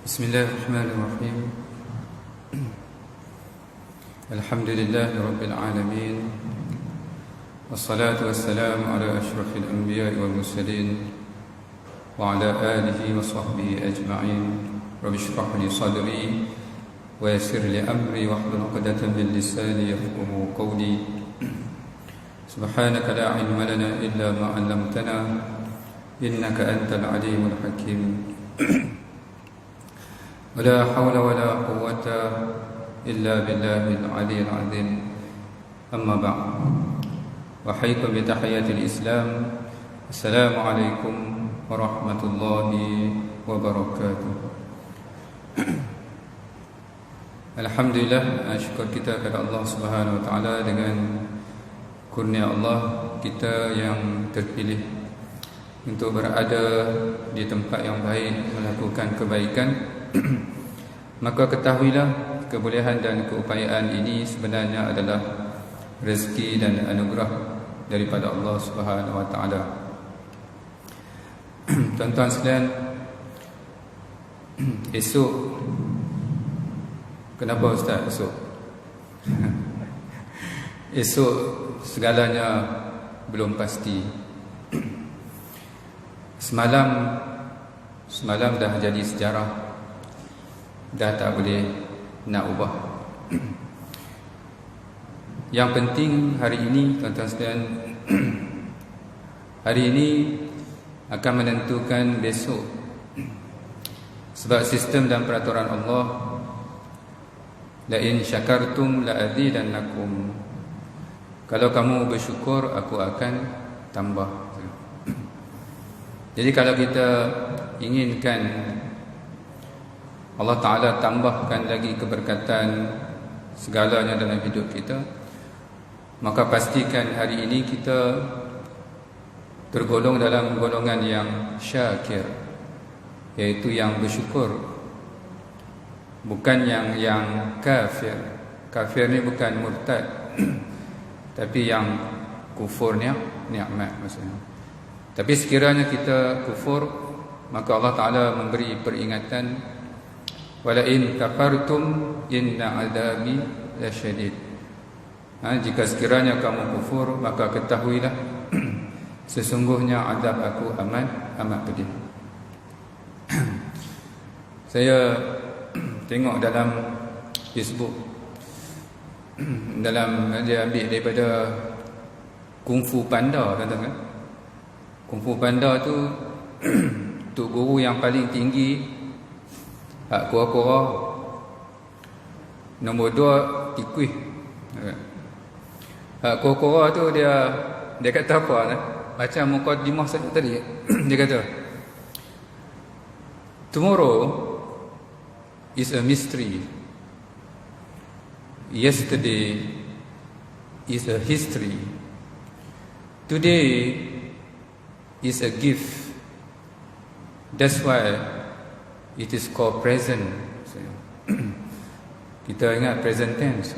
Bismillahirrahmanirrahim. Alhamdulillahi Rabbil Alamin. Wassalatu wassalamu ala ashrafil anbiya'i wal mursalin wa ala alihi wa sahbihi ajma'in. Rabbi shrah li sadri wa yassir li amri wahlul 'uqdatam min lisani yafqahu qawli. Subhanaka la 'ilma lana illa ma 'allamtana innaka antal 'alimul hakim. ولا حول ولا قوة إلا بالله العلي العظيم. أما بعد، وأحييكم بتحية الإسلام. السلام عليكم ورحمة الله وبركاته. Alhamdulillah, syukur kita kepada Allah Subhanahu Wa Taala dengan kurnia Allah kita yang terpilih untuk berada di tempat yang baik, melakukan kebaikan. Maka ketahuilah, kebolehan dan keupayaan ini sebenarnya adalah rezeki dan anugerah daripada Allah Subhanahu Wa Taala. Tuan-tuan sekalian, esok, kenapa Ustaz esok? Esok segalanya belum pasti. Semalam dah jadi sejarah, dah tak boleh nak ubah. Yang penting hari ini, tuan-tuan sekalian, hari ini akan menentukan besok. Sebab sistem dan peraturan Allah, la in syakartum la azidannakum. Kalau kamu bersyukur, aku akan tambah. Jadi kalau kita inginkan Allah Ta'ala tambahkan lagi keberkatan segalanya dalam hidup kita, maka pastikan hari ini kita tergolong dalam golongan yang syakir, iaitu yang bersyukur, bukan yang kafir. Kafir ni bukan murtad tapi yang kufur nikmat maksudnya. Tapi sekiranya kita kufur, maka Allah Ta'ala memberi peringatan, wala in kafartum inna adabi lasyadid. Jika sekiranya kamu kufur, maka ketahuilah sesungguhnya azab aku amat pedih. Saya tengok dalam Facebook, dalam dia ambil daripada Kung Fu Panda, kan? Kung Fu Panda tu tok guru yang paling tinggi, Hak Kura-Kura. Nombor 2 Tikuih. Hak Kura-Kura tu dia kata apa kan? Macam mukadimah saya tadi. Dia kata, tomorrow is a mystery. Yesterday is a history. Today is a gift. That's why it is called present. Kita ingat present tense,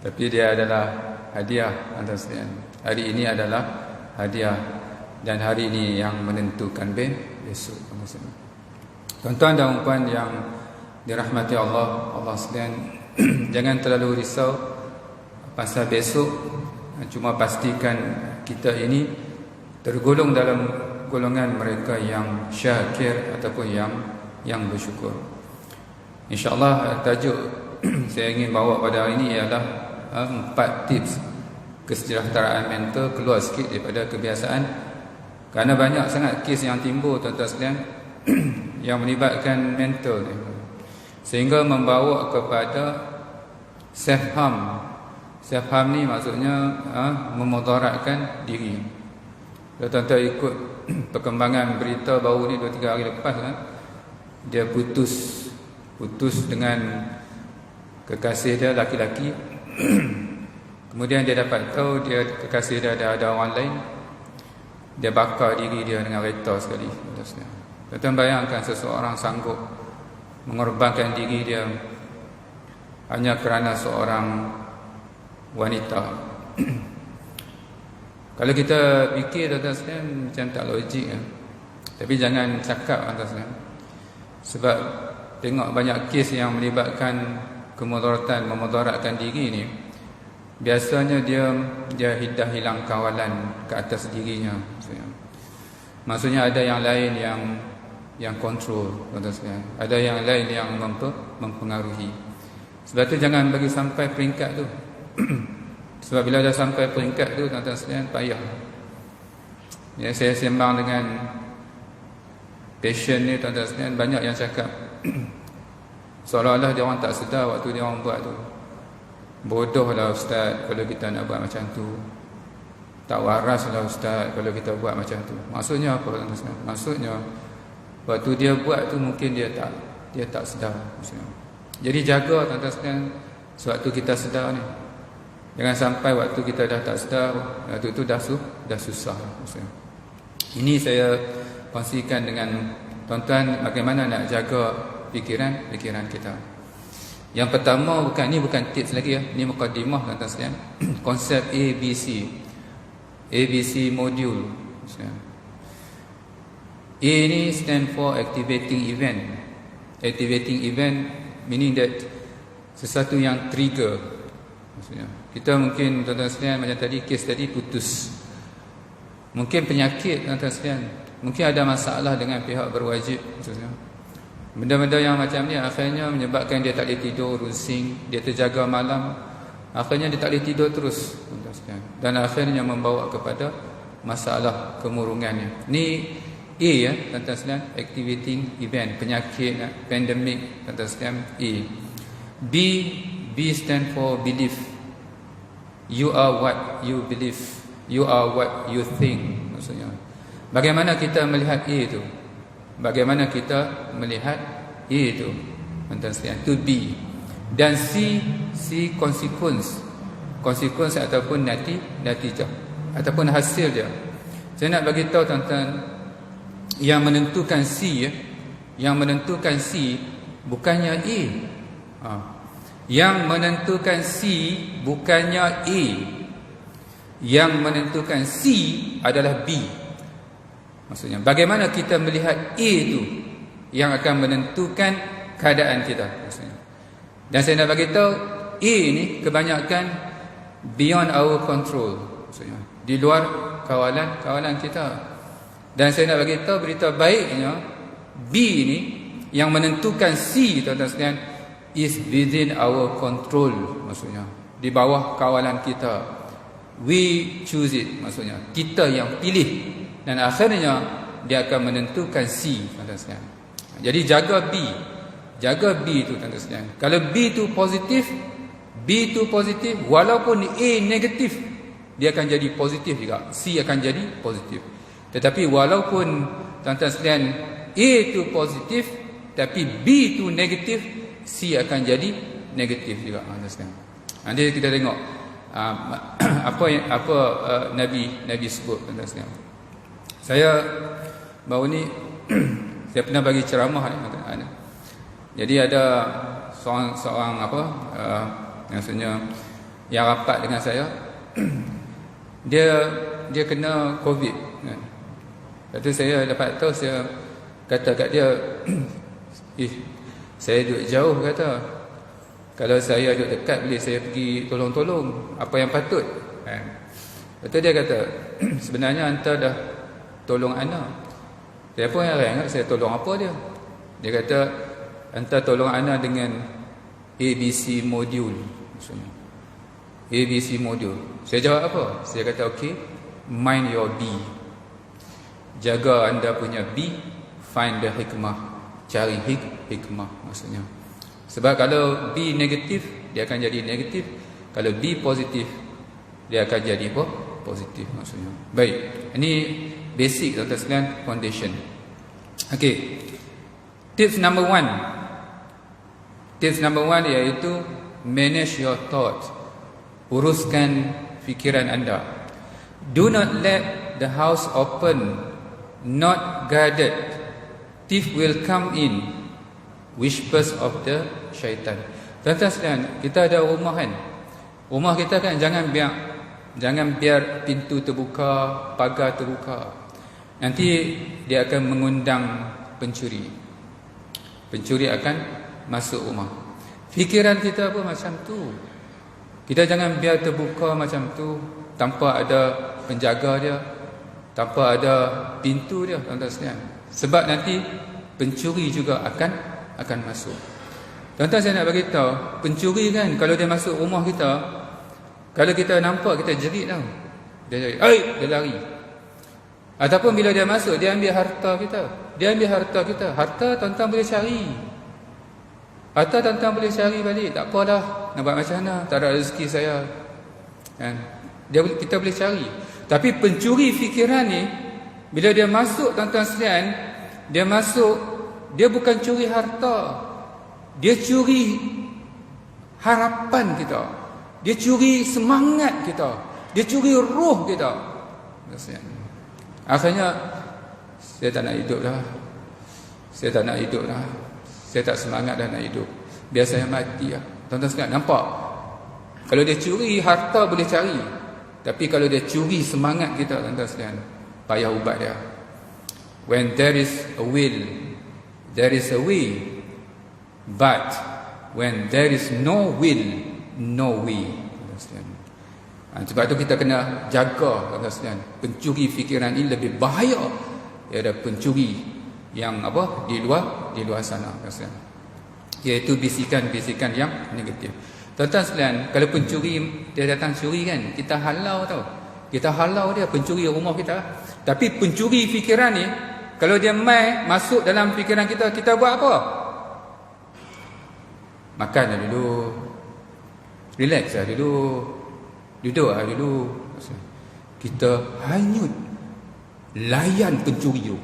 tapi dia adalah hadiah. Hari ini adalah hadiah, dan hari ini yang menentukan besok. Tuan-tuan dan puan yang dirahmati Allah sekalian, jangan terlalu risau pasal besok. Cuma pastikan kita ini tergolong dalam golongan mereka yang syakir ataupun yang bersyukur. InsyaAllah tajuk saya ingin bawa pada hari ini ialah 4 tips kesejahteraan mental, keluar sikit daripada kebiasaan. Kerana banyak sangat kes yang timbul, tuan-tuan sekalian, yang melibatkan mental ni, sehingga membawa kepada self-harm. Self-harm ni maksudnya memudaratkan diri. Kalau tuan-tuan ikut perkembangan berita baru ni 2-3 hari lepas kan, dia putus dengan kekasih dia laki-laki. Kemudian dia dapat tahu dia kekasih dia ada orang lain. Dia bakar diri dia dengan kereta sekali. Tuan-tuan bayangkan seseorang sanggup mengorbankan diri dia hanya kerana seorang wanita. Kalau kita fikir, tuan-tuan sekalian, macam tak logik kan? Tapi jangan cakap, tuan-tuan sekalian. Sebab tengok banyak kes yang melibatkan memudaratkan diri ni, biasanya dia dah hilang kawalan ke atas dirinya. Maksudnya ada yang lain yang kontrol, ada yang lain yang mempengaruhi. Sebab tu jangan bagi sampai peringkat tu. Sebab bila dah sampai peringkat tu, tuan-tuan sekalian, payah. Ya, saya sembang dengan patient ni, tuan-tuan sekalian, banyak yang cakap seolah-olah dia orang tak sedar waktu dia orang buat tu. Bodohlah ustaz kalau kita nak buat macam tu. Tak waraslah ustaz kalau kita buat macam tu. Maksudnya apa, tuan-tuan sekalian? Maksudnya waktu dia buat tu mungkin dia tak sedar. Maksudnya. Jadi jaga, tuan-tuan sekalian, sewaktu kita sedar ni. Jangan sampai waktu kita dah tak sedar, waktu tu dah susah. Maksudnya. Ini saya kongsikan dengan tuan-tuan bagaimana nak jaga fikiran kita. Yang pertama, bukan tips lagi ya. Ini mukadimah, tuan-tuan sekalian. Konsep ABC module. A ni stand for activating event. Activating event meaning that sesuatu yang trigger. Maksudnya, kita mungkin, tuan-tuan sekalian, macam tadi kes tadi putus. Mungkin penyakit, tuan-tuan sekalian. Mungkin ada masalah dengan pihak berwajib. Maksudnya, benda-benda yang macam ni akhirnya menyebabkan dia tak boleh tidur, rusing, dia terjaga malam, akhirnya dia tak boleh tidur terus, tuan-tuan sekalian. Dan akhirnya membawa kepada masalah kemurungannya. Ni A ya, tuan-tuan sekalian, activating event, penyakit, pandemik, tuan-tuan sekalian, A. B stand for belief. You are what you believe. You are what you think. Maksudnya, bagaimana kita melihat A itu? Bagaimana kita melihat A itu? Tuan-tuan sekalian, to B. Dan C consequence. Consequence ataupun natijah ataupun hasil dia. Saya nak bagi tahu tuan-tuan, yang menentukan C ya, yang menentukan C bukannya A. Yang menentukan C bukannya A. Yang menentukan C adalah B. Maksudnya, bagaimana kita melihat A itu yang akan menentukan keadaan kita. Maksudnya. Dan saya nak bagi tahu, A ni kebanyakan beyond our control. Maksudnya, di luar kawalan kita. Dan saya nak bagi tahu berita baiknya, B ni yang menentukan C, tuan-tuan sekalian, is within our control. Maksudnya, di bawah kawalan kita. We choose it. Maksudnya, kita yang pilih. Dan akhirnya dia akan menentukan C, tuan-tuan sekalian. Jadi jaga B. Jaga B tu, tuan-tuan sekalian. Kalau B tu positif, walaupun A negatif, dia akan jadi positif juga. C akan jadi positif. Tetapi walaupun, tuan-tuan sekalian, A tu positif tapi B tu negatif, C akan jadi negatif juga, tuan-tuan sekalian. Nanti kita tengok apa Nabi sebut, tuan-tuan sekalian. Saya baru ni saya pernah bagi ceramah ni. Jadi ada seorang maksudnya yang rapat dengan saya, dia kena COVID. Lepas tu saya dapat tahu, saya kata kat dia, saya duduk jauh, kata, kalau saya duduk dekat boleh saya pergi tolong-tolong, apa yang patut. Lepas tu dia kata, sebenarnya anta dah tolong ana. Saya pun heran, saya tolong apa dia? Dia kata, anta tolong ana dengan ABC module. Maksudnya, ABC module. Saya jawab apa? Saya kata, okay, mind your B. Jaga anda punya B, find the hikmah, cari hikmah. Maksudnya, sebab kalau B negatif, dia akan jadi negatif. Kalau B positif, dia akan jadi apa? Positif. Maksudnya, baik, ini basic, tuan-tuan sekalian, foundation. Okay, tips number one iaitu manage your thought. Uruskan fikiran anda. Do not let the house open, not guarded. Thief will come in. Whispers of the syaitan. Tuan-tuan sekalian, kita ada rumah kan. Rumah kita kan jangan biar pintu terbuka, pagar terbuka. Nanti dia akan mengundang pencuri. pencuri akan masuk rumah. Fikiran kita pun macam tu. Kita jangan biar terbuka macam tu, tanpa ada penjaga dia, tanpa ada pintu dia, tuan-tuan sekalian. Sebab nanti pencuri juga akan masuk. Tuan-tuan, saya nak bagi tahu, pencuri kan kalau dia masuk rumah kita, kalau kita nampak, kita jerit tau. Dia jerit, dia lari. Ataupun bila dia masuk, dia ambil harta kita. Harta tuan-tuan boleh cari. Harta tuan-tuan boleh cari balik. Tak apalah, nak buat macam mana, tak ada rezeki saya kan? Kita boleh cari. Tapi pencuri fikiran ni, bila dia masuk, tuan-tuan sekalian, dia masuk, dia bukan curi harta, dia curi harapan kita, dia curi semangat kita, dia curi roh kita. Akhirnya saya tak nak hidup dah, saya tak semangat dah nak hidup, biar saya mati lah. Tuan-tuan sekalian, nampak? Kalau dia curi harta boleh cari, tapi kalau dia curi semangat kita, tuan-tuan sekalian, payah ubat dia. When there is a will, there is a way. But when there is no will, no way. Sebab tu kita kena jaga, tuan-tuan sekalian. Pencuri fikiran ini lebih bahaya daripada pencuri yang di luar sana, tuan-tuan sekalian. Iaitu bisikan-bisikan yang negatif. Tuan-tuan sekalian, kalau pencuri dia datang curi kan, kita halau tau. Kita halau dia, pencuri rumah kita. Tapi pencuri fikiran ni, kalau dia masuk dalam fikiran kita, kita buat apa? Makan lah dulu, relax lah dulu, duduk lah dulu. Kita hanyut layan pencuri tu.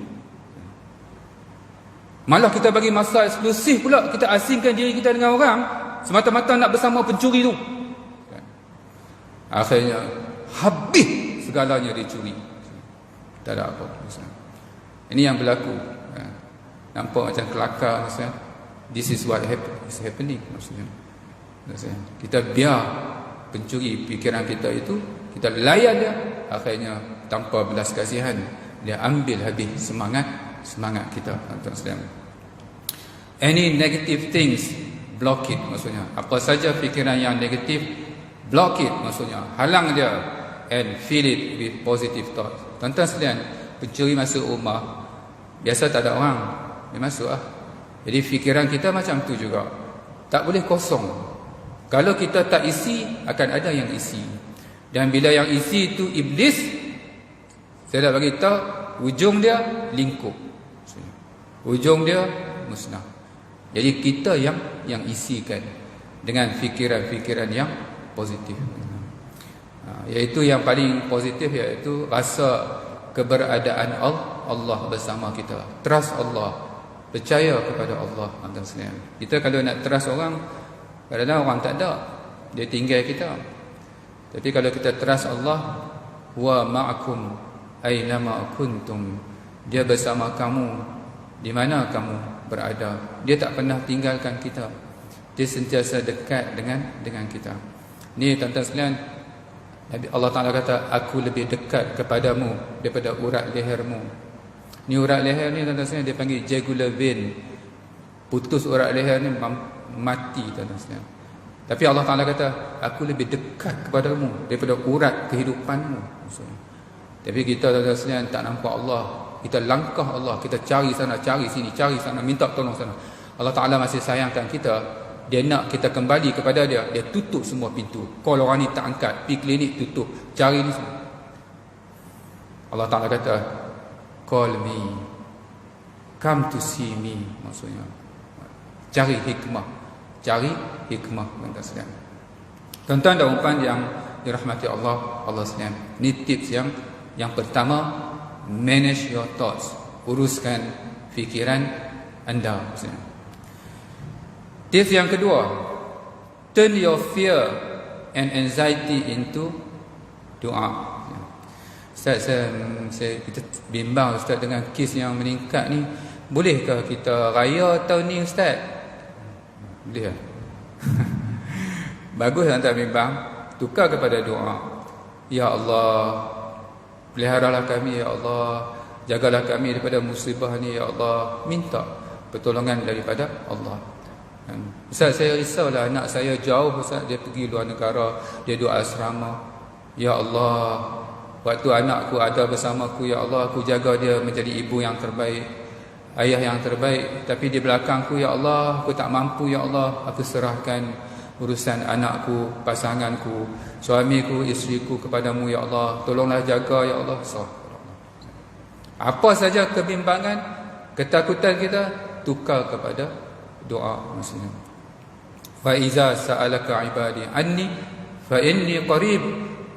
Malah kita bagi masa eksklusif pula, kita asingkan diri kita dengan orang semata-mata nak bersama pencuri tu. Akhirnya habis segalanya dicuri. Tak ada apa. Ini yang berlaku. Nampak macam kelakar. This is what is happening. Maksudnya, kita biar pencuri fikiran kita itu, kita layan dia. Akhirnya tanpa belas kasihan, dia ambil habis semangat kita. Any negative things, block it. Maksudnya, apa saja fikiran yang negatif, block it. Maksudnya, halang dia, and fill it with positive thoughts. Tuan-tuan sekalian, pencuri masuk rumah, biasa tak ada orang, dia masuk lah. Jadi fikiran kita macam tu juga, tak boleh kosong. Kalau kita tak isi, akan ada yang isi. Dan bila yang isi itu iblis, saya dah bagi tahu, ujung dia lingkup, ujung dia musnah. Jadi kita yang isikan dengan fikiran-fikiran yang positif. Iaitu yang paling positif, iaitu rasa keberadaan Allah bersama kita. Trust Allah, percaya kepada Allah. Kita kalau nak trust orang, kadang-kadang orang tak ada, dia tinggal kita. Tapi kalau kita trust Allah, huwa ma'akum aynama kuntum, dia bersama kamu di mana kamu berada. Dia tak pernah tinggalkan kita, dia sentiasa dekat dengan kita. Ni tuan-tuan sekalian, Allah Ta'ala kata, aku lebih dekat kepadamu daripada urat lehermu. Ni urat leher ni, tuan-tuan sekalian, dia panggil jugular vein. Putus urat leher ni, mati, tuan-tuan sekalian. Tapi Allah Ta'ala kata, aku lebih dekat kepadamu daripada urat kehidupanmu. Tapi kita, tuan-tuan sekalian, tak nampak Allah. Kita langkah Allah, kita cari sana, cari sini, cari sana, minta tolong sana. Allah Ta'ala masih sayangkan kita. Dia nak kita kembali kepada dia, dia tutup semua pintu. Call orang ni tak angkat, pergi klinik tutup, cari ni semua. Allah Ta'ala kata, call me, come to see me. Maksudnya, cari hikmah, tuan-tuan dan puan yang dirahmati Allah sekalian. Ni tips yang pertama, manage your thoughts, uruskan fikiran anda. Tips yang kedua, turn your fear and anxiety into doa. Ustaz, kita bimbang Ustaz dengan kes yang meningkat ni. Bolehkah kita raya tahun ni Ustaz? Boleh tak? Bagus tuan-tuan bimbang. Tukar kepada doa. Ya Allah, peliharalah kami ya Allah, jagalah kami daripada musibah ni ya Allah. Minta pertolongan daripada Allah. Ustaz, saya risaulah anak saya jauh, Ustaz, dia pergi luar negara, dia duduk asrama. Ya Allah, waktu anakku ada bersamaku, ya Allah, aku jaga dia menjadi ibu yang terbaik, ayah yang terbaik. Tapi di belakangku, ya Allah, aku tak mampu, ya Allah, aku serahkan urusan anakku, pasanganku, suamiku, isteriku kepadamu, ya Allah. Tolonglah jaga, ya Allah. Apa saja kebimbangan, ketakutan kita, tukar kepada doa maksudnya. Fa iza sa'alaka ibadi anni fa inni qarib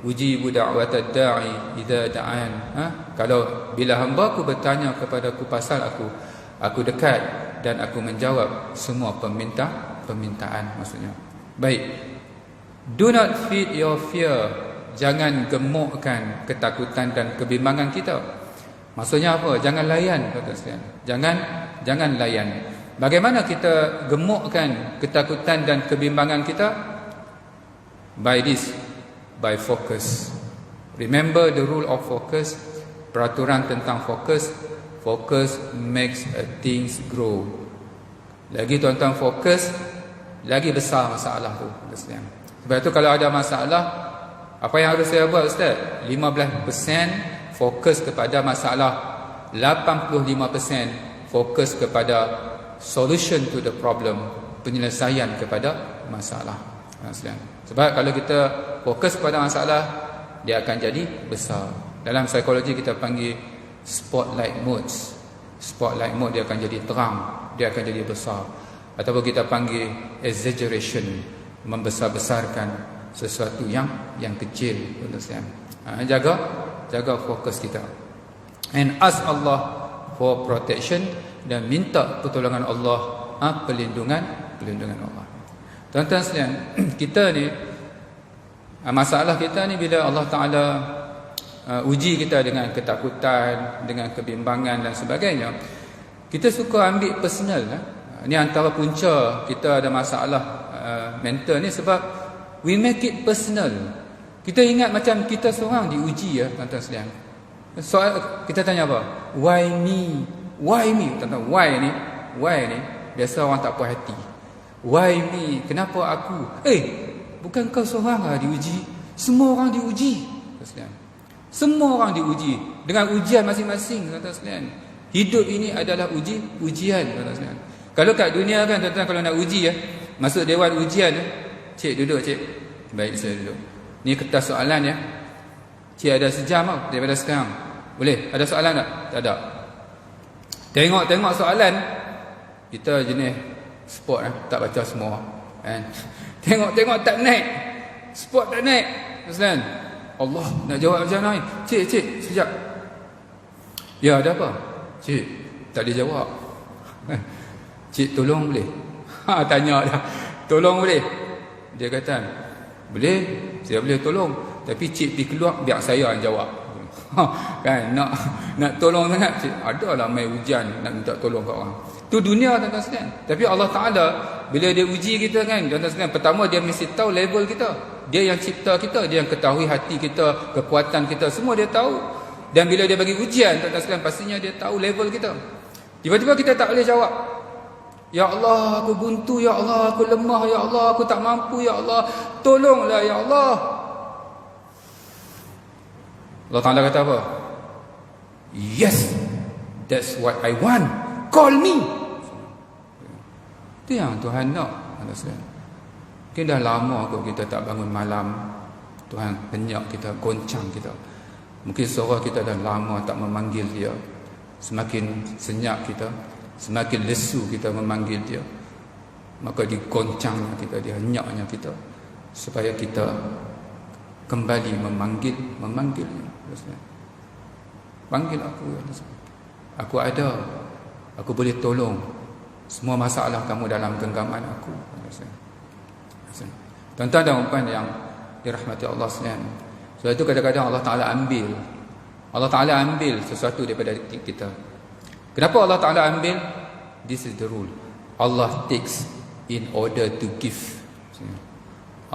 ujibu da'watad da'i idza da'an. Kalau bila hamba-Ku bertanya kepadaku pasal aku dekat dan aku menjawab semua permintaan maksudnya. Baik. Do not feed your fear. Jangan gemukkan ketakutan dan kebimbangan kita. Maksudnya apa? Jangan layan, kata sekalian. Jangan layan. Bagaimana kita gemukkan ketakutan dan kebimbangan kita? By focus. Remember the rule of focus. Peraturan tentang fokus. Focus makes things grow. Lagi tuan-tuan fokus, lagi besar masalah tu. Sebab itu kalau ada masalah, apa yang harus saya buat, Ustaz? 15% fokus kepada masalah, 85% fokus kepada solution to the problem, penyelesaian kepada masalah. Sebab kalau kita fokus kepada masalah, dia akan jadi besar. Dalam psikologi kita panggil spotlight modes. Spotlight mode dia akan jadi terang, dia akan jadi besar. Ataupun kita panggil exaggeration, membesar-besarkan sesuatu yang kecil. Jaga fokus kita. And ask Allah for protection, dan minta pertolongan Allah, perlindungan Allah. Tuan-tuan sekalian, kita ni, masalah kita ni bila Allah Ta'ala uji kita dengan ketakutan, dengan kebimbangan dan sebagainya, kita suka ambil personal. Ini antara punca kita ada masalah mental ni, sebab we make it personal. Kita ingat macam kita seorang diuji, ya tuan-tuan sekalian. Soal kita tanya apa? Why me? Why me? Tuan-tuan, why ni biasa orang tak puas hati. Why me? Kenapa aku? Bukan kau seorang lah diuji. Semua orang diuji, tuan-tuan sekalian. Semua orang diuji dengan ujian masing-masing, tuan-tuan sekalian. Hidup ini adalah ujian, tuan-tuan sekalian. Kalau kat dunia kan, tuan-tuan, kalau nak uji, masuk dewan ujian, cik duduk, cik. Baik, saya duduk. Ni kertas soalan, ya. Cik ada sejam tau daripada sekarang. Boleh? Ada soalan tak? Tak ada. Tengok soalan. Kita jenis sport, tak baca semua, kan? Tengok tak naik. Sport tak naik. Ustaz, Allah, nak jawab macam mana? Cik, sekejap. Ya, ada apa? Cik, tak dia jawab. Cik, tolong boleh? Tanya dah. Tolong boleh? Dia kata, boleh, saya boleh tolong. Tapi cik pergi keluar, biar saya yang jawab. Kan, nak tolong sangat. Cik, adalah main hujan, nak minta tolong kat orang. Itu dunia, tuan-tuan sekalian. Tapi Allah Ta'ala, bila dia uji kita kan, tuan-tuan sekalian, pertama dia mesti tahu level kita. Dia yang cipta kita, dia yang ketahui hati kita, kekuatan kita, semua dia tahu. Dan bila dia bagi ujian, tuan-tuan sekalian, pastinya dia tahu level kita. Tiba-tiba kita tak boleh jawab. Ya Allah, aku buntu, ya Allah, aku lemah, ya Allah, aku tak mampu, ya Allah, tolonglah, ya Allah. Allah Ta'ala kata apa? Yes, that's what I want. Call me. Itu yang Tuhan nak. Mungkin dah lama kot kita tak bangun malam. Tuhan penyak kita, goncang kita. Mungkin suara kita dah lama tak memanggil dia. Semakin senyap kita, semakin lesu kita memanggil dia, maka digoncangnya kita, dihenyaknya kita, supaya kita kembali memanggil. Panggil aku, aku ada, aku boleh tolong semua masalah kamu dalam genggaman aku. Tuan-tuan dan puan yang dirahmati Allah sekalian, sebab itu kadang-kadang Allah Ta'ala ambil sesuatu daripada kita. Kenapa Allah Ta'ala ambil? This is the rule. Allah takes in order to give.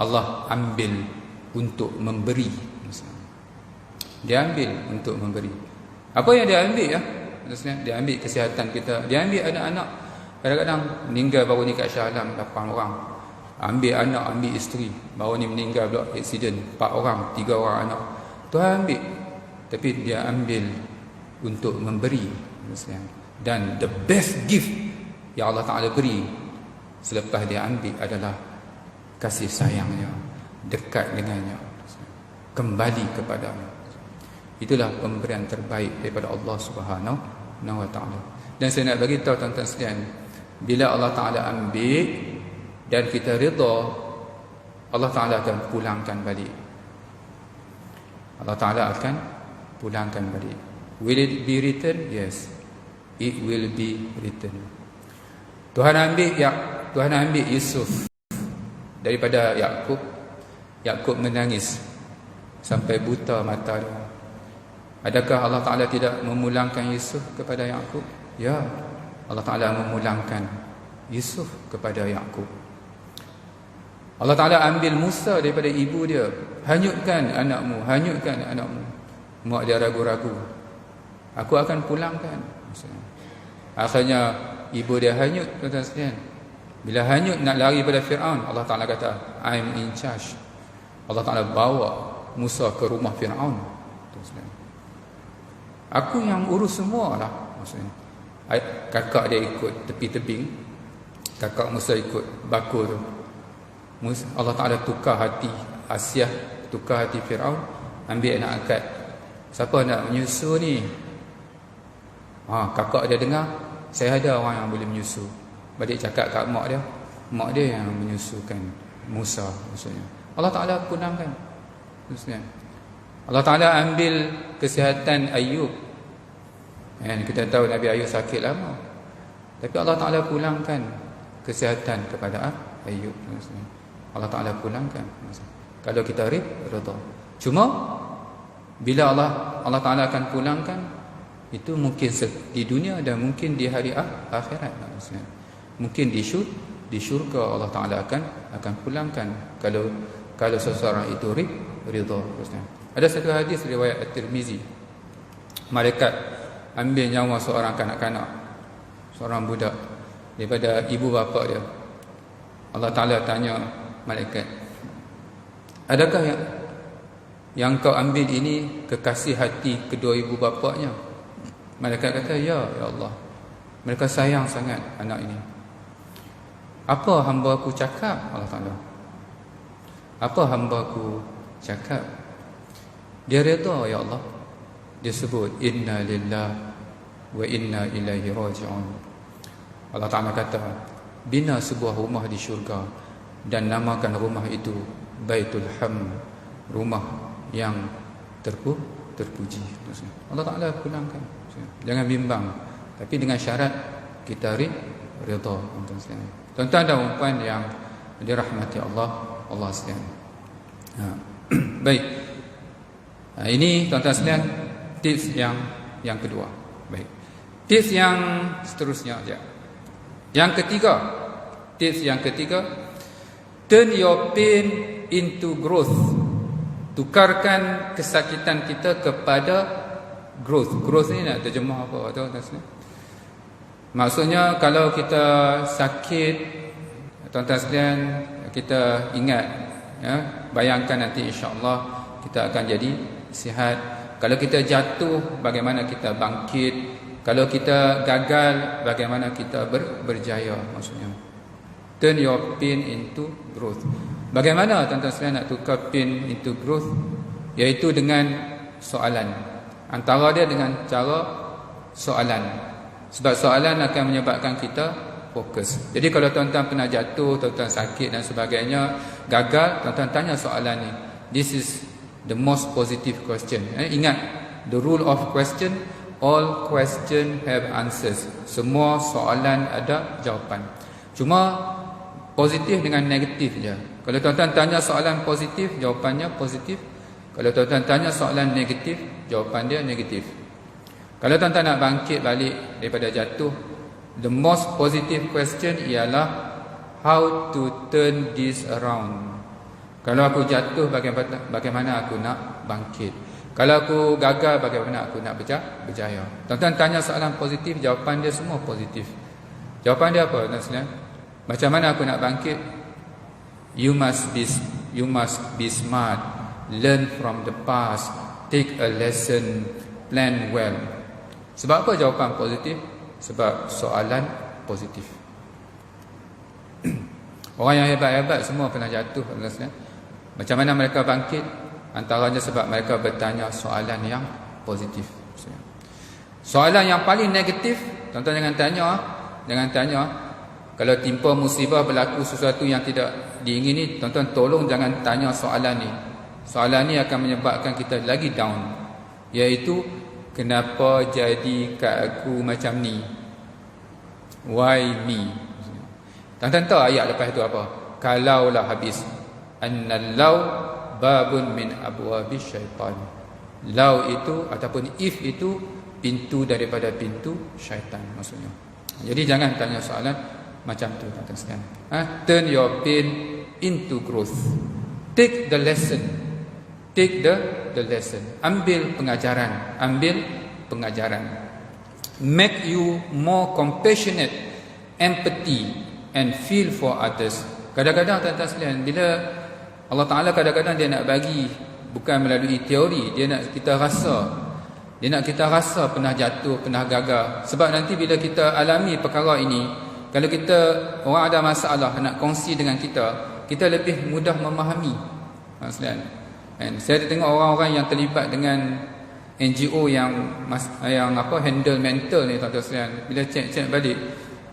Allah ambil untuk memberi. Dia ambil untuk memberi. Apa yang dia ambil, ya? Dia ambil kesihatan kita, dia ambil anak-anak. Kadang-kadang meninggal baru ni kat Shah Alam 8 orang. Ambil anak, ambil isteri. Baru ni meninggal pula aksiden 4 orang, 3 orang anak. Tuhan ambil. Tapi dia ambil untuk memberi. Dan the best gift yang Allah Ta'ala beri selepas dia ambil adalah kasih sayangnya, dekat dengannya, kembali kepadanya. Itulah pemberian terbaik daripada Allah Subhanahu wa Ta'ala. Dan saya nak bagi tahu tuan-tuan sekalian, bila Allah Ta'ala ambil dan kita rida, Allah Ta'ala akan pulangkan balik. Allah Ta'ala akan pulangkan balik. Will it be returned? Yes, it will be returned. Tuhan ambil Yusuf daripada Yakub. Yakub menangis sampai buta mata dia. Adakah Allah Ta'ala tidak memulangkan Yusuf kepada Yakub? Ya, Allah Ta'ala memulangkan Yusuf kepada Yakub. Allah Ta'ala ambil Musa daripada ibu dia. Hanyutkan anakmu, hanyutkan anakmu. Mak dia ragu-ragu. Aku akan pulangkan. Akhirnya ibu dia hanyut, tuan-tuan sekalian. Bila hanyut nak lari pada Fir'aun, Allah Ta'ala kata, I'm in charge. Allah Ta'ala bawa Musa ke rumah Fir'aun. Aku yang urus semua lah. Kakak dia ikut tepi tebing. Kakak Musa ikut bakul tu. Allah Ta'ala tukar hati Asyah, tukar hati Fir'aun, ambil anak angkat. Siapa nak menyusu ni? Kakak dia dengar, saya ada orang yang boleh menyusu. Balik cakap kat mak dia yang menyusukan Musa maksudnya. Allah Ta'ala pulangkan maksudnya. Allah Ta'ala ambil kesihatan Ayub. Kita tahu Nabi Ayub sakit lama, tapi Allah Ta'ala pulangkan kesihatan kepada Ayub maksudnya. Allah Ta'ala pulangkan maksudnya. Kalau kita rida. Cuma bila Allah Ta'ala akan pulangkan, itu mungkin di dunia dan mungkin di hari akhirat maksudnya. Mungkin di syurga Allah Ta'ala akan pulangkan kalau seseorang itu rida maksudnya. Ada satu hadis riwayat At-Tirmizi. Malaikat ambil nyawa seorang kanak-kanak, seorang budak daripada ibu bapa dia. Allah Ta'ala tanya malaikat, adakah yang kau ambil ini kekasih hati kedua ibu bapanya? Malaikat kata, ya Allah, mereka sayang sangat anak ini. Apa hamba aku cakap? Allah Ta'ala, apa hamba aku cakap? Dia reda, ya Allah. Dia sebut, inna lillah wa inna ilaihi raji'un. Allah Ta'ala kata, bina sebuah rumah di syurga dan namakan rumah itu Baitul Hamd, rumah yang terpuji. Allah Ta'ala pulangkan. Jangan bimbang, tapi dengan syarat kita rida. Tuan-tuan dan puan yang dirahmati Allah sekalian. Baik. Ini tuan-tuan sekalian tips yang kedua. Baik. Tips yang seterusnya aja. Yang ketiga, tips yang ketiga, turn your pain into growth. Tukarkan kesakitan kita kepada growth. Growth ni nak terjemah apa tuan-tuan sekalian? Maksudnya kalau kita sakit, tuan-tuan sekalian, kita ingat, ya, bayangkan nanti insya-Allah kita akan jadi sihat. Kalau kita jatuh, bagaimana kita bangkit? Kalau kita gagal, bagaimana kita berjaya maksudnya. Turn your pain into growth. Bagaimana tuan-tuan sekalian nak tukar pain into growth? Iaitu dengan soalan. Antara dia dengan cara soalan. Sebab soalan akan menyebabkan kita fokus. Jadi kalau tuan-tuan pernah jatuh, tuan-tuan sakit dan sebagainya, gagal, tuan-tuan tanya soalan ni. This is the most positive question. Ingat, the rule of question, all question have answers. Semua soalan ada jawapan. Cuma positif dengan negatif je. Kalau tuan-tuan tanya soalan positif, jawapannya positif. Kalau tuan-tuan tanya soalan negatif, jawapan dia negatif. Kalau tuan-tuan nak bangkit balik daripada jatuh, the most positive question ialah how to turn this around. Kalau aku jatuh, bagaimana aku nak bangkit? Kalau aku gagal, bagaimana aku nak berjaya? Tuan-tuan tanya soalan positif, jawapan dia semua positif. Jawapan dia apa, tuan-tuan? Macam mana aku nak bangkit? You must be smart. Learn from the past. Take a lesson. Plan well. Sebab apa jawapan positif? Sebab soalan positif. Orang yang hebat-hebat semua pernah jatuh, tuan-tuan. Macam mana mereka bangkit? Antaranya sebab mereka bertanya soalan yang positif. Soalan yang paling negatif, tuan-tuan jangan tanya. Kalau timpa musibah, berlaku sesuatu yang tidak diingini, tuan-tuan tolong jangan tanya soalan ni. Soalan ni akan menyebabkan kita lagi down, iaitu kenapa jadi kat aku macam ni? Why me? Tuan-tuan tahu ayat lepas tu apa? Kalaulah habis. Annallau babun min abwabis syaitan. Lau itu ataupun if itu pintu daripada pintu syaitan maksudnya. Jadi jangan tanya soalan macam tu, tuan-tuan sekalian. Turn your pain into growth. Take the lesson. Take the lesson. Ambil pengajaran. Make you more compassionate, empathy and feel for others. Kadang-kadang tuan-tuan sekalian, bila Allah Ta'ala kadang-kadang dia nak bagi bukan melalui teori, dia nak kita rasa pernah jatuh, pernah gagal. Sebab nanti bila kita alami perkara ini, kalau kita orang ada masalah nak kongsi dengan kita lebih mudah memahami. Saya tengok orang-orang yang terlibat dengan NGO yang handle mental ni, tuan-tuan sekalian, bila cek balik,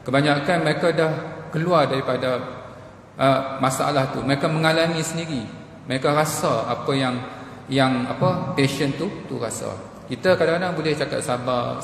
kebanyakan mereka dah keluar daripada masalah tu. Mereka mengalami sendiri. Mereka rasa apa yang patient tu rasa. Kita kadang-kadang boleh cakap sabar,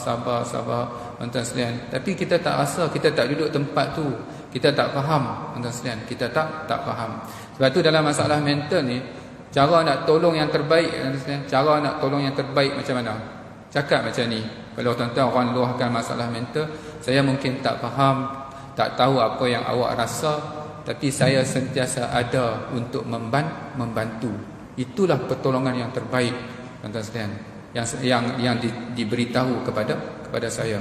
tuan-tuan sekalian, tapi kita tak rasa, kita tak duduk tempat tu, kita tak faham, tuan-tuan sekalian, kita tak faham. Sebab tu dalam masalah mental ni, cara nak tolong yang terbaik, tuan-tuan sekalian, cara nak tolong yang terbaik macam mana? Cakap macam ni. Kalau tuan-tuan orang luahkan masalah mental, saya mungkin tak faham, tak tahu apa yang awak rasa, tapi saya sentiasa ada untuk membantu. Itulah pertolongan yang terbaik, tuan-tuan sekalian, yang diberitahu kepada saya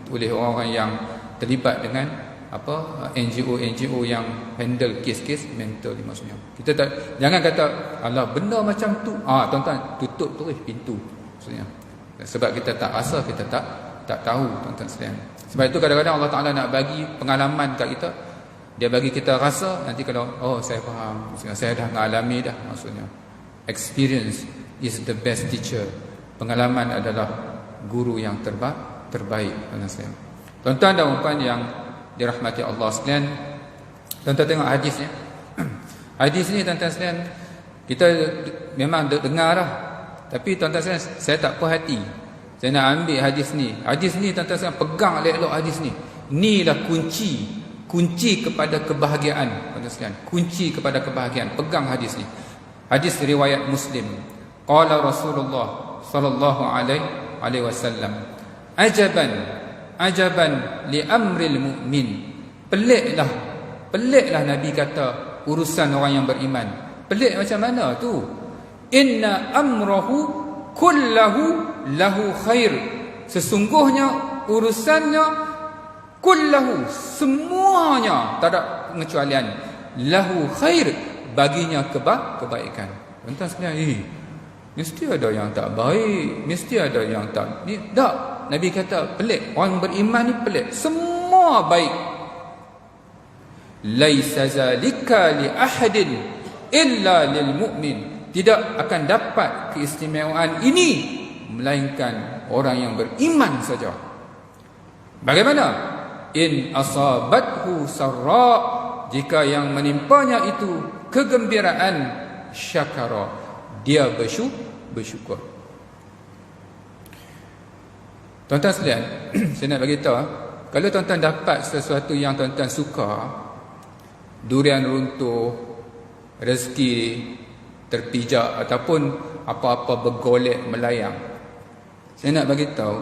oleh orang-orang yang terlibat dengan NGO yang handle kes-kes mental ni maksudnya. Kita jangan kata alah benda macam tu, tuan-tuan tutup terus pintu maksudnya. Sebab kita tak rasa, kita tak tahu, tuan-tuan sekalian. Sebab itu kadang-kadang Allah Ta'ala nak bagi pengalaman kat kita. Dia bagi kita rasa, nanti kalau saya faham, maksudnya saya dah mengalami dah maksudnya. Experience is the best teacher. Pengalaman adalah guru yang terbaik, tuan-tuan sekalian. Tuan-tuan dan puan yang dirahmati Allah sekalian, tuan-tuan tengok hadisnya. Hadis ni, tuan-tuan sekalian, kita memang dengar lah, tapi tuan-tuan sekalian, saya tak puas hati. Saya nak ambil hadis ni. Hadis ni, tuan-tuan sekalian, pegang elok-elok hadis ni. Inilah kunci kepada kebahagiaan, tuan-tuan sekalian. Kunci kepada kebahagiaan. Pegang hadis ni. Hadis riwayat Muslim. Qala Rasulullah sallallahu alaihi wasallam, ajaban li amril mu'min. Peliklah Nabi kata urusan orang yang beriman. Pelik macam mana tu? Inna amrahu kullahu lahu khair. Sesungguhnya urusannya kullahu, semuanya, tak ada pengecualian, lahu khair, baginya kebaikan. Tuan-tuan sekalian, mesti ada yang tak baik, mesti ada yang tak ni. Tak, Nabi kata pelik. Orang beriman ni pelik, semua baik. Laisa zalika li ahadin illa lil mu'min. Tidak akan dapat keistimewaan ini melainkan orang yang beriman saja. Bagaimana? In asabathu sarra, jika yang menimpanya itu kegembiraan, syakara, dia bersyukur. Tuan-tuan sekalian, saya nak bagi tahu, kalau tuan-tuan dapat sesuatu yang tuan-tuan suka, durian runtuh, rezeki terpijak ataupun apa-apa bergolek melayang, saya nak bagi tahu,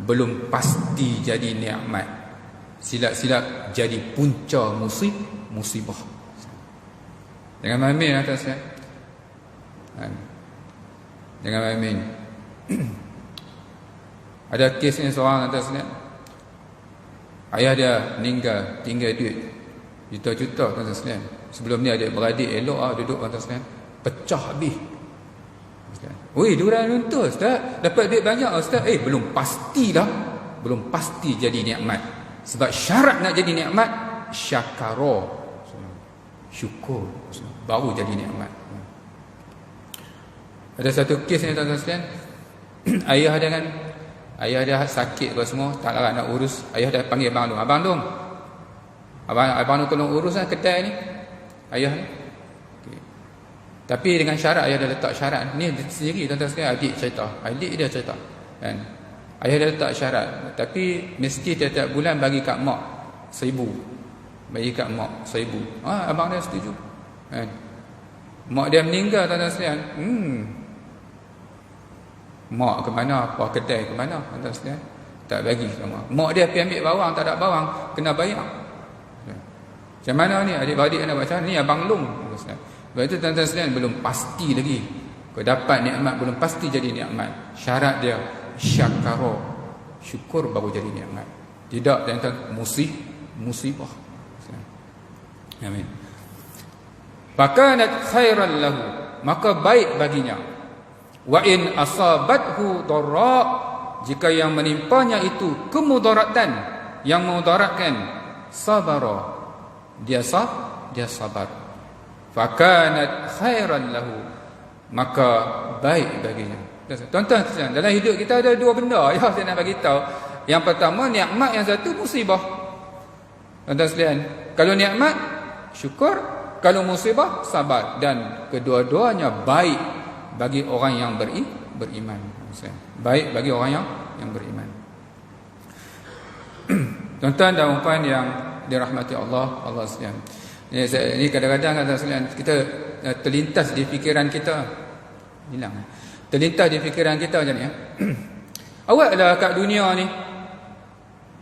belum pasti jadi nikmat. Silap-silap jadi punca musibah. Jangan main-main atas ya. Jangan main-main. Ada kes ni seorang atas ni. Ayah dia meninggal, tinggal duit juta-juta tuan-tuan sekalian. Sebelum ni adik-beradik elok duduk tuan-tuan sekalian. Pecah habis. Oi, diorang nuntut ustaz, dapat duit banyak ustaz. Belum pastilah. Belum pasti jadi nikmat. Sebab syarat nak jadi nikmat syakara. Syukur baru jadi nikmat. Ada satu kes ni tuan-tuan sekalian. Ayah dia sakit apa semua, tak larat nak urus. Ayah dia panggil abang Long. Abang Long tolong urus kedai ni. Ayah ni. Okay. Tapi dengan syarat, ayah dia letak syarat. Ni sendiri tuan-tuan sekalian, adik dia cerita. Kan? Ayah dia letak syarat. Tapi mesti tiap-tiap bulan bagi kat mak 1,000. Bagi kat mak 1,000. Abang dia setuju. Kan? Mak dia meninggal tuan-tuan sekalian. Mak ke mana, apa kedai ke mana, tuan-tuan sekalian, tak bagi sama. Mak dia pergi ambil bawang, tak ada bawang, kena bayar. Macam mana ni adik-beradik nak baca ni abang Long. Sebab itu tuan-tuan sekalian, belum pasti lagi. Kau dapat nikmat belum pasti jadi nikmat. Syarat dia syakara, syukur baru jadi nikmat. Tidak tuan-tuan musibah. Amin. Fakanat khairan lahu, maka baik baginya. Wa in asabathu dharra, jika yang menimpanya itu kemudaratan, yang memudaratkan, sabara, dia sabar. Fakanat khairan lahu, maka baik baginya. Tuan-tuan, dalam hidup kita ada dua benda ya saya nak bagi tahu. Yang pertama nikmat, yang satu musibah. Tuan-tuan sekalian, kalau nikmat syukur, kalau musibah sabar, dan kedua-duanya baik bagi orang yang beriman. Baik bagi orang yang beriman. Tuan-tuan dan puan yang dirahmati Allah sekalian. Ini kadang-kadang kita terlintas di fikiran kita. Terlintas di fikiran kita macam ni ya. Awaklah kat dunia ni,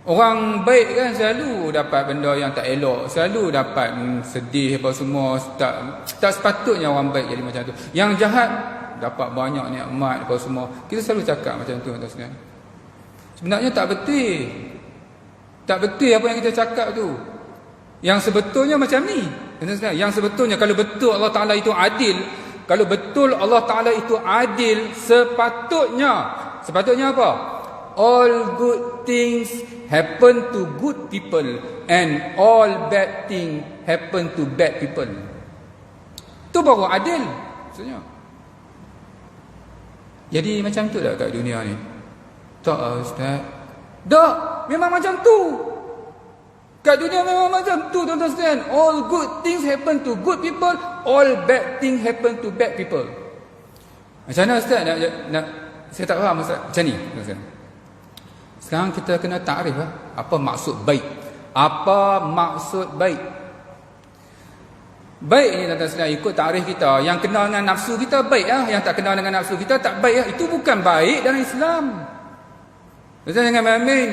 orang baik kan selalu dapat benda yang tak elok, selalu dapat sedih apa semua. Tak sepatutnya orang baik jadi macam tu. Yang jahat dapat banyak nikmat apa semua. Kita selalu cakap macam tu tuan-tuan. Sebenarnya tak betul. Tak betul apa yang kita cakap tu. Yang sebetulnya macam ni. Yang sebetulnya kalau betul Allah Ta'ala itu adil, kalau betul Allah Ta'ala itu adil, sepatutnya apa? All good things happen to good people and all bad things happen to bad people. Tu baru adil maksudnya. Jadi macam tu tak kat dunia ni? Tak ustaz. Tak, memang macam tu. Kat dunia memang macam tu tuan-tuan sekalian. All good things happen to good people, all bad things happen to bad people. Macam mana ustaz nak saya tak faham ustaz. Macam ni tuan-tuan. Sekarang kita kena takrif apa maksud baik. Apa maksud baik? Baik ni tuan-tuan sekalian, ikut takrif kita. Yang kenal dengan nafsu kita baik lah. Yang tak kenal dengan nafsu kita tak baik lah. Itu bukan baik dalam Islam. Tuan-tuan jangan main-main.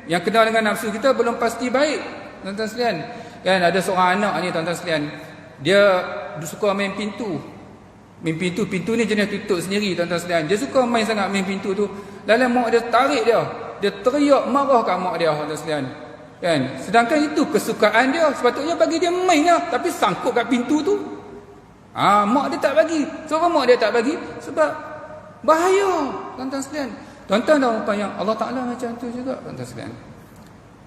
Yang kenal dengan nafsu kita belum pasti baik, tuan-tuan sekalian. Kan ada seorang anak ni tuan-tuan sekalian, dia suka main pintu. Main pintu ni jenis tutup sendiri tuan-tuan sekalian. Dia suka main sangat main pintu tu. Lalu mak dia tarik dia. Dia teriak marah kat mak dia tuan-tuan sekalian. Kan? Sedangkan itu kesukaan dia, sepatutnya bagi dia main lah, tapi sangkut kat pintu tu. Mak dia tak bagi. Sebab mak dia tak bagi? Sebab bahaya tuan-tuan sekalian. Tuan-tuan dan puan yang Allah Ta'ala macam tu juga tuan-tuan sekalian.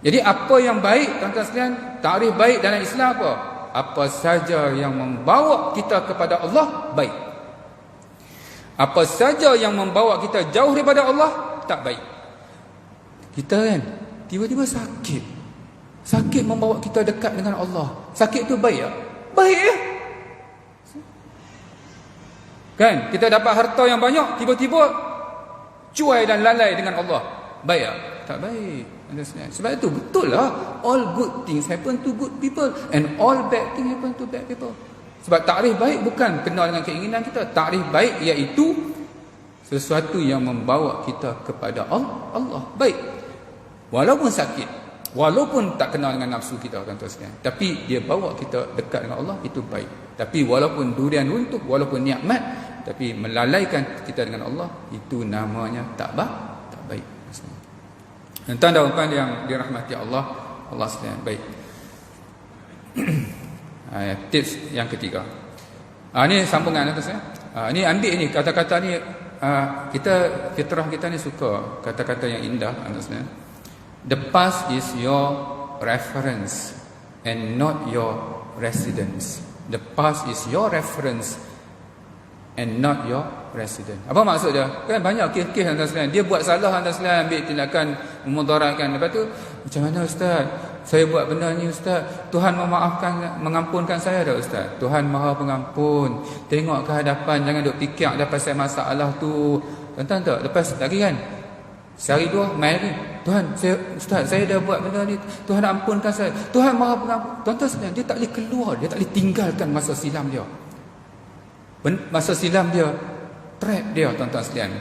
Jadi apa yang baik tuan-tuan sekalian, takrif baik dalam Islam apa? Apa saja yang membawa kita kepada Allah baik. Apa saja yang membawa kita jauh daripada Allah tak baik. Kita kan tiba-tiba sakit membawa kita dekat dengan Allah. Sakit tu baik tak? Baik ya? Kan kita dapat harta yang banyak, tiba-tiba cuai dan lalai dengan Allah. Baik tak? Tak baik. Sebab itu betul lah, all good things happen to good people and all bad things happen to bad people. Sebab takrif baik bukan kenal dengan keinginan kita. Takrif baik iaitu sesuatu yang membawa kita kepada Allah. Baik. Walaupun sakit, walaupun tak kenal dengan nafsu kita tuan-tuan sekalian, tapi dia bawa kita dekat dengan Allah, itu baik. Tapi walaupun durian runtuh, walaupun nikmat, tapi melalaikan kita dengan Allah, itu namanya tak baik. Tuan-tuan dan puan yang dirahmati Allah Allah sekalian. Baik. Tips yang ketiga. Ni sambungan atas ya. Ni ambil ni kata-kata ni, kita fitrah kita ni suka kata-kata yang indah atasnya. The past is your reference and not your residence. The past is your reference and not your resident. Apa maksud dia? Kan banyak kes-kes atas sekalian, dia buat salah atas sekalian, ambil tindakan memudaratkan. Lepas tu, macam mana Ustaz? Saya buat benda ni Ustaz. Tuhan memaafkan, mengampunkan saya dah Ustaz. Tuhan Maha Pengampun. Tengok ke hadapan, jangan duk fikir dah pasal masalah tu. Tuan-tuan tak? Lepas lagi kan, sehari dua main lagi. Tuhan, Ustaz, saya dah buat benda ni. Tuhan ampunkan saya. Tuhan Maha Pengampun. Tuan-tuan sekalian, dia tak boleh keluar, dia tak boleh tinggalkan masa silam dia. Masa silam dia, trap dia, tuan-tuan sekalian.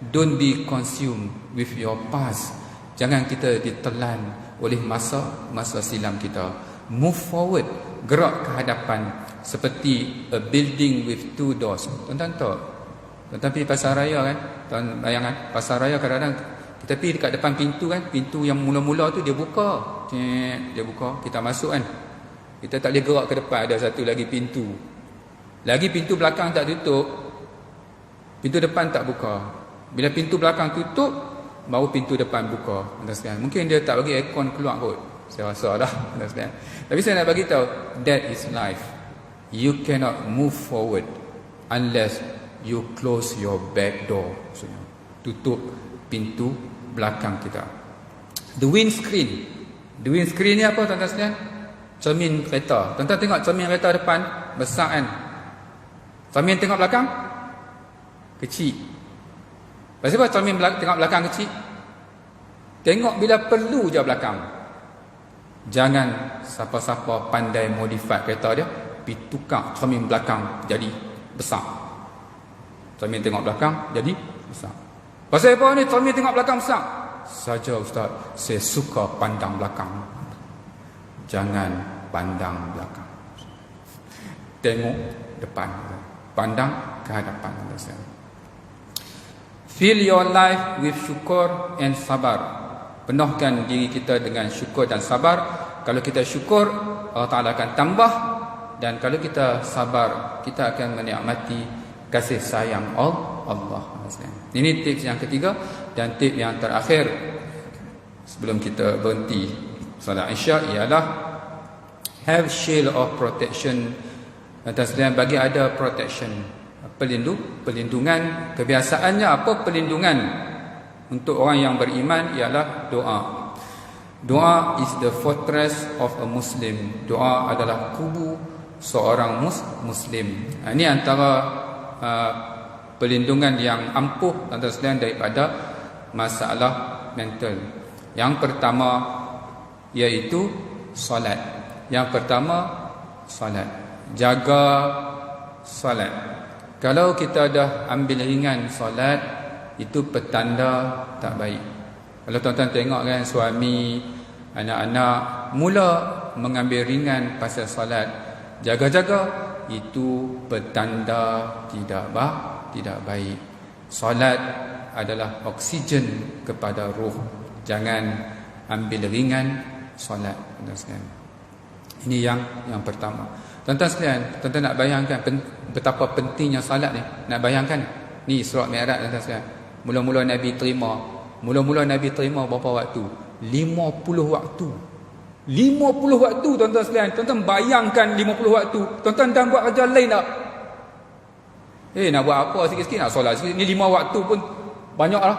Don't be consumed with your past. Jangan kita ditelan oleh masa silam kita. Move forward, gerak ke hadapan, seperti a building with two doors. Tuan-tuan tahu, tuan-tuan pergi pasar raya kan, tuan bayangkan pasar raya kadang-kadang kita pergi dekat depan pintu kan, pintu yang mula-mula tu dia buka, dia buka, kita masuk kan, kita tak boleh gerak ke depan. Ada satu lagi pintu, lagi pintu belakang tak tutup, pintu depan tak buka. Bila pintu belakang tutup, baru pintu depan buka. Mungkin dia tak bagi aircon keluar kot, saya rasa dah. Tapi saya nak bagi tahu, that is life. You cannot move forward unless you close your back door. Tutup pintu belakang kita. The windscreen. The windscreen ni apa, tuan-tuan sekalian? Cermin kereta. Tuan-tuan tengok cermin kereta depan besar kan? Cermin tengok belakang kecil. Pasal apa cermin tengok belakang kecil? Tengok bila perlu je belakang. Jangan siapa-siapa pandai modify kereta dia, pergi tukar cermin belakang jadi besar. Cermin tengok belakang jadi besar. Pasal apa ni cermin tengok belakang besar? Saja Ustaz, saya suka pandang belakang. Jangan pandang belakang. Tengok depan. Pandang ke hadapan. Fill your life with syukur and sabar. Penuhkan diri kita dengan syukur dan sabar. Kalau kita syukur, Allah Ta'ala akan tambah. Dan kalau kita sabar, kita akan menikmati kasih sayang Allah. Ini tips yang ketiga. Dan tips yang terakhir sebelum kita berhenti salat Isya ialah have shield of protection. Atas dan bagi ada protection, perlindungan. Kebiasaannya apa perlindungan untuk orang yang beriman ialah doa. Doa is the fortress of a Muslim. Doa adalah kubu seorang Muslim. Ini antara perlindungan yang ampuh tuan-tuan sekalian daripada masalah mental. Yang pertama iaitu solat. Yang pertama solat. Jaga solat. Kalau kita dah ambil ringan solat, itu petanda tak baik. Kalau tuan-tuan tengok kan, suami, anak-anak mula mengambil ringan pasal solat, jaga-jaga, itu petanda tidak baik. Solat adalah oksigen kepada ruh. Jangan ambil ringan solat. Ini yang pertama. Tuan-tuan sekalian, tuan-tuan nak bayangkan betapa pentingnya salat ni. Nak bayangkan ni Isra Mi'raj tuan-tuan sekalian. Mula-mula Nabi terima berapa waktu? 50 waktu. 50 waktu tuan-tuan sekalian. Tuan-tuan bayangkan 50 waktu. Tuan-tuan dah buat kerja lain tak? Nak buat apa sikit-sikit, nak solat sikit. Ni 5 waktu pun banyak lah.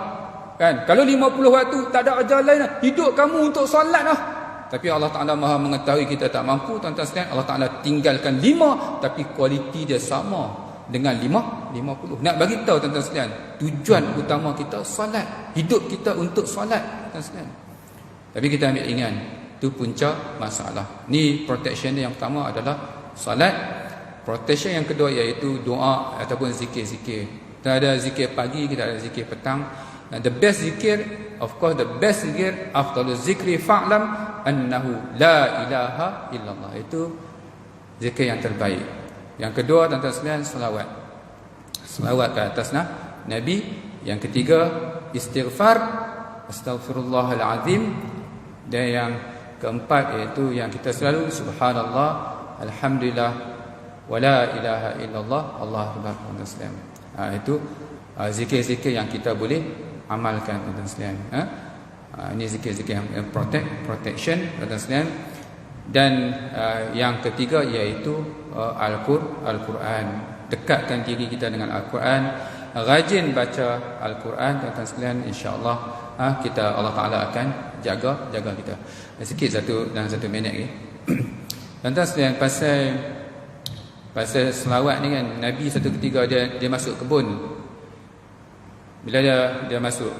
Kan? Kalau 50 waktu tak ada kerja lain lah. Hidup kamu untuk solat lah. Tapi Allah Ta'ala Maha mengetahui kita tak mampu, tuan-tuan sekalian. Allah Ta'ala tinggalkan 5, tapi kualiti dia sama dengan 50. Nak bagi tahu tuan-tuan sekalian, tujuan utama kita solat. Hidup kita untuk solat, tuan-tuan sekalian. Tapi kita ambil ingat, itu punca masalah. Ni protection yang pertama adalah solat. Protection yang kedua iaitu doa ataupun zikir-zikir. Kita ada zikir pagi, kita ada zikir petang. And the best zikir, of course the best zikir after the zikri fa'lam annahu la ilaha illallah. Itu zikir yang terbaik. Yang kedua tuan-tuan sekalian, selawat. Selawat ke atas Nabi. Yang ketiga istighfar, astaghfirullahalazim. Dan yang keempat iaitu yang kita selalu subhanallah, alhamdulillah, wala ilaha illallah, Allahu akbar. Itu zikir-zikir yang kita boleh amalkan, tuan-tuan sekalian. Ini zikir-zikir yang protection, tuan-tuan sekalian. Dan yang ketiga iaitu Al-Quran. Dekatkan diri kita dengan Al-Quran, rajin baca Al-Quran, tuan-tuan sekalian, insya-Allah kita, Allah Taala akan jaga kita. Sikit dalam 1 minit lagi. Tuan-tuan sekalian, pasal selawat ni kan, Nabi satu ketika dia masuk kebun. Bila dia masuk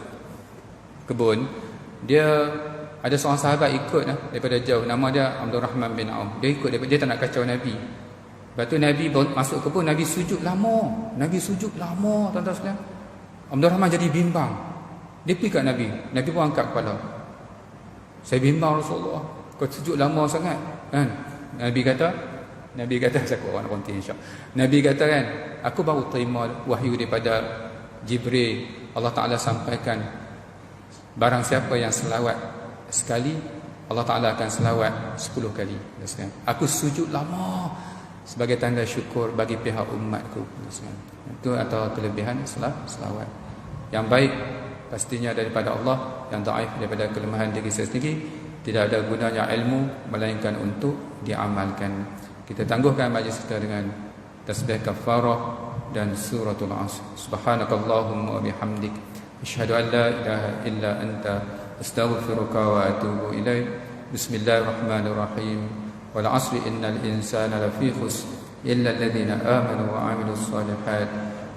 kebun, dia ada seorang sahabat ikut daripada jauh, nama dia Abdul Rahman bin Auf. Dia ikut, dia tak nak kacau Nabi. Lepas tu Nabi masuk kebun, Nabi sujud lama, tuan-tuan sekalian. Abdul Rahman jadi bimbang. Dia pergi kat Nabi pun angkat kepala. Saya bimbang Rasulullah, kau sujud lama sangat kan. Nabi kata saya orang nak konti insya. Nabi kata kan, aku baru terima wahyu daripada Jibril. Allah Ta'ala sampaikan, barang siapa yang selawat sekali, Allah Ta'ala akan selawat 10 kali. Aku sujud lama sebagai tanda syukur bagi pihak umatku. Itu atau kelebihan selawat. Yang baik pastinya daripada Allah, yang dhaif daripada kelemahan diri sendiri. Tidak ada gunanya ilmu melainkan untuk diamalkan. Kita tangguhkan majlis kita dengan tasbih kafarah dan suratul Asr. Subhanakallahumma wa bihamdik, asyhadu an la ilaha illa anta, astaghfiruka wa atubu ilaik. Bismillahirrahmanirrahim. Wal 'asri innal insana lafi khusr illa alladhina amanu wa 'amilus shalihat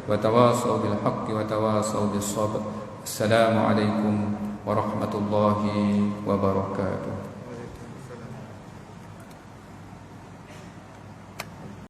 wa tawasaw bil haqqi wa tawasaw bis sabr. Assalamu alaikum warahmatullahi wabarakatuh.